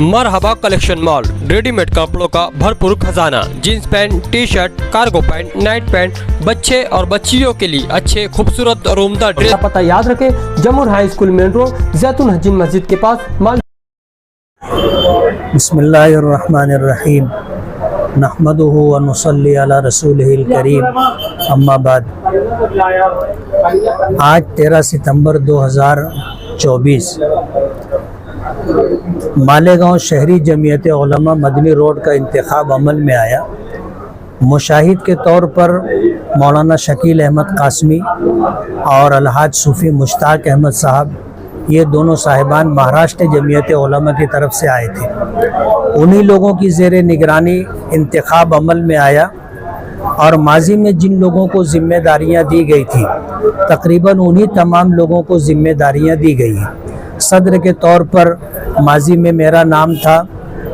मरहबा collection mall, readymade कपड़ों का भरपूर खजाना, jeans pant, T shirt, cargo pant, night pant, बच्चे और बच्चियों के लिए अच्छे खूबसूरत और उम्दा ड्रेस। पता याद रखें, जमुर हाई स्कूल मेन रोड, जैतून हजीन मस्जिद के पास। बिस्मिल्लाहिर्रहमानिर्रहीम, नहमदुहु व नुसल्ली अला रसूलिहिल करीम, अम्मा बाद। आज 13 सितंबर 2024 मालेगांव शहरी जमीयत उलमा मदनी रोड का इंतखाब अमल में आया। मुशाहिद के तौर पर मौलाना शकील अहमद कासमी और अलहाज सूफ़ी मुश्ताक अहमद साहब, ये दोनों साहिबान महाराष्ट्र जमीयत उलमा की तरफ से आए थे। उन्हीं लोगों की ज़ेरे निगरानी इंतखाब अमल में आया और माजी में जिन लोगों को ज़िम्मेदारियां दी गई थी, तकरीबन उन्हीं तमाम लोगों को ज़िम्मेदारियां दी गई हैं। सदर के तौर पर माजी में मेरा नाम था,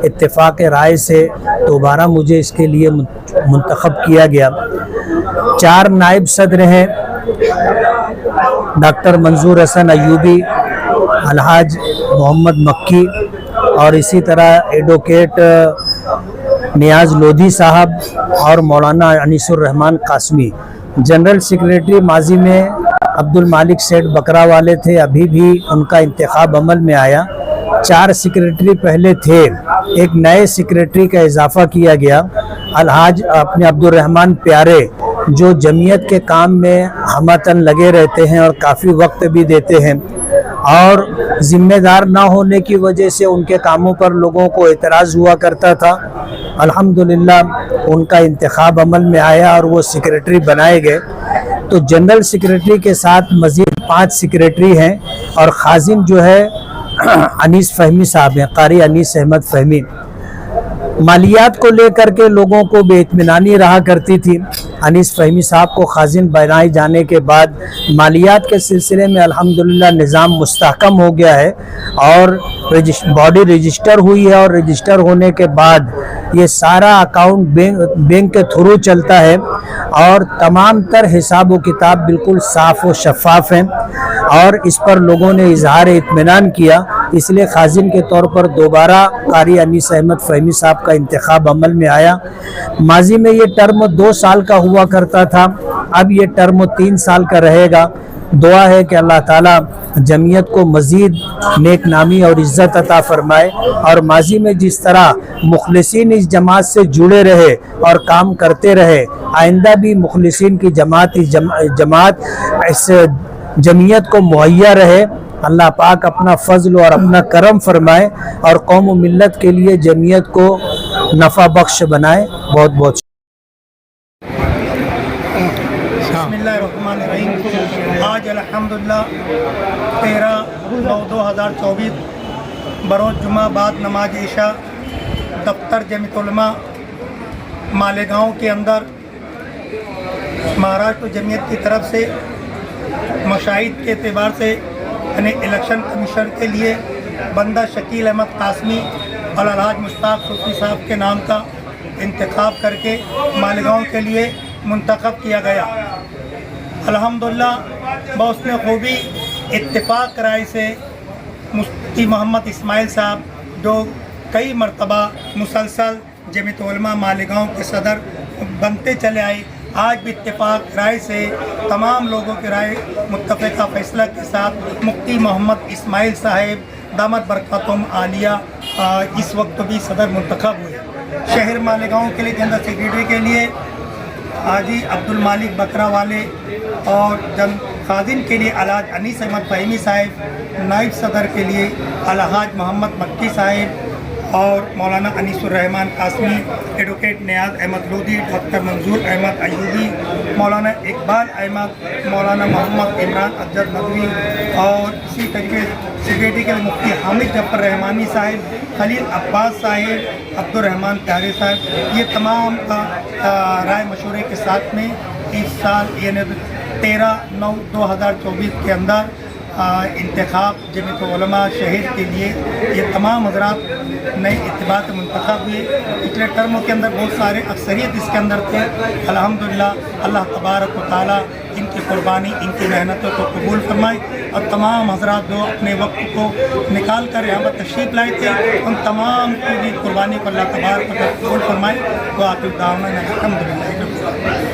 इत्तेफाक राय से दोबारा मुझे इसके लिए मुंतखब किया गया। 4 नायब सदर हैं, डॉक्टर मंजूर हसन अयूबी, अलहाज मोहम्मद मक्की और इसी तरह एडवोकेट नियाज लोधी साहब और मौलाना अनीसुर रहमान कासमी। जनरल सेक्रेटरी माजी में अब्दुल मालिक सेठ बकरा वाले थे, अभी भी उनका इंतखाब अमल में आया। 4 सेक्रेटरी पहले थे, एक नए सेक्रेटरी का इजाफा किया गया, अलहाज अपने अब्दुल रहमान प्यारे, जो जमीयत के काम में हमतन लगे रहते हैं और काफ़ी वक्त भी देते हैं, और ज़िम्मेदार ना होने की वजह से उनके कामों पर लोगों को एतराज़ हुआ करता था। अल्हम्दुलिल्लाह उनका इंतखाब अमल में आया और वो सेक्रेटरी बनाए गए। तो जनरल सेक्रेटरी के साथ मज़ीद 5 सेक्रेटरी हैं और खाजिन जो है अनीस फ़हमी साहब हैं, कारी अनीस अहमद फ़हमी। मालियात को लेकर के लोगों को बेइत्मीनानी रहा करती थी। अनीस फ़हमी साहब को खाजिन बनाए जाने के बाद मालियात के सिलसिले में अल्हम्दुलिल्लाह निज़ाम मुस्तहकम हो गया है और बॉडी रजिस्टर हुई है, और रजिस्टर होने के बाद ये सारा अकाउंट बैंक के थ्रू चलता है और तमाम तर हिसाब व किताब बिल्कुल साफ़ व शफ़ाफ़ हैं, और इस पर लोगों ने इजहार इत्मीनान किया। इसलिए खाजिन के तौर पर दोबारा कारी अनीस अहमद फ़हमी साहब का इंतखाब अमल में आया। माजी में ये टर्म 2 साल का हुआ करता था, अब ये टर्म 3 साल का रहेगा। दुआ है कि अल्लाह ताला जमीयत को मज़ीद नेक नामी और इज़्ज़त अता फरमाए, और माजी में जिस तरह मुखलिसीन इस जमात से जुड़े रहे और काम करते रहे, आइंदा भी मुखलिसीन की जमात इस जमीयत को मुहैया रहे। अल्लाह पाक अपना फजल और अपना करम फरमाए और कौम व मिल्लत के लिए जमीयत को नफ़ा बख्श बनाए। बहुत बहुत बिस्मिल्लाहिर्रहमानिर्रहीम। आज अल्हम्दुलिल्लाह 13/9/2024 बरोज़ जुमा बाद नमाज इशा दफ्तर जमीयत उलमा मालेगांव के अंदर महाराष्ट्र जमीयत की तरफ से मुशाहिद के एतबार से यानी इलेक्शन कमीशन के लिए बंदा शकील अहमद कासमी और अलहाज मुश्ताक सूफ़ी साहब के नाम का इंतखाब करके मालेगांव के लिए मुंतखब किया गया। अल्हम्दुलिल्लाह बहस्न खूबी इत्तिफाक राय से मुफ्ती मोहम्मद इस्माइल साहब, जो कई मरतबा मुसलसल जमीयत उलमा मालेगांव के सदर बनते चले आए, आज भी इत्तिफाक राय से तमाम लोगों की राय मुत्तफ़िक़ा फ़ैसला के साथ मुफ्ती मोहम्मद इस्माइल साहब दामत बरकतुहुम आलिया इस वक्त भी सदर मुंतखब हुए। शहर मालेगांव के लिए जनरल सेक्रेटरी के लिए हाजी अब्दुल मालिक बकरा वाले, और जन खादिन के लिए अलहाज अनीस अहमद फ़हमी साहब, नाइब सदर के लिए अलहाज मोहम्मद मक्की साहब और मौलाना अनीसुर रहमान कासमी, एडवोकेट नियाज अहमद लोधी, डॉक्टर मंजूर अहमद अयूबी, मौलाना इकबाल अहमद, मौलाना मोहम्मद इमरान अजहर नदवी, और इसी तरीके सेक्रेटरी के मुफ्ती हामिद जफर रहमानी साहब, खलील अब्बास साहब, अब्दुल रहमान प्यारे साहब। ये तमाम का राय मशवरे के साथ में इस साल यानी 13/9/2024 के अंदर इंतखाब जमीयत उलमा शहर के लिए ये तमाम हज़रात नए इत्तिबा के मुंतखब हुए। पिछले टर्मों के अंदर बहुत सारे अक्सरियत इसके अंदर थे। अल्हम्दुलिल्लाह अल्लाह तबारक व तआला इनकी कुर्बानी, इनकी मेहनतों को कबूल फरमाए। اور تمام حضرات جو اپنے وقت کو نکال کر یہاں پر تشریف لائے تھے، ان تمام کی بھی قربانی کو اللہ تبارک و تعالیٰ قبول فرمائے۔ وآخر دعوانا الحمدللہ رب العالمین۔